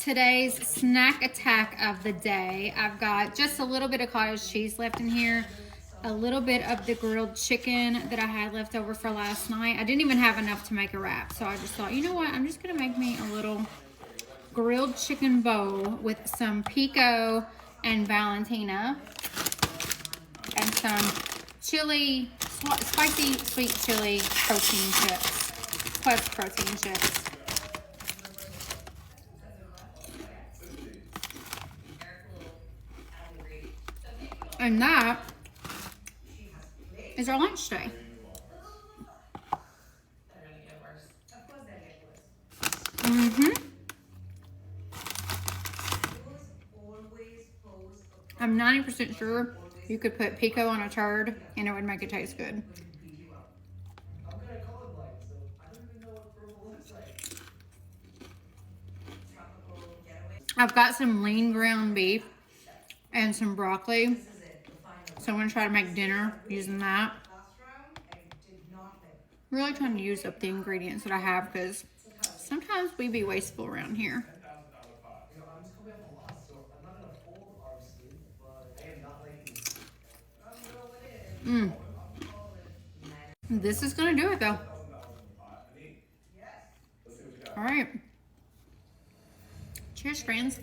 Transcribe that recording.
today's snack attack of the day. I've got just a little bit of cottage cheese left in here, a little bit of the grilled chicken that I had left over for last night. I didn't even have enough to make a wrap, so I just thought, you know what, I'm just gonna make me a little grilled chicken bowl with some pico and Valentina and some chili, spicy sweet chili protein chips, plus protein chips. And that is our lunch today. I'm 90% sure you could put pico on a turd and it would make it taste good. I'm kind of colorblind, so I don't even know what purple looks like. I've got some lean ground beef and some broccoli. So I'm going to try to make dinner using that. Really trying to use up the ingredients that I have because sometimes we be wasteful around here. You know, I'm just coming off a loss, so I'm not gonna fold, obviously, but I am not liking this. I'm going in. This is going to do it though. All right. Cheers, friends.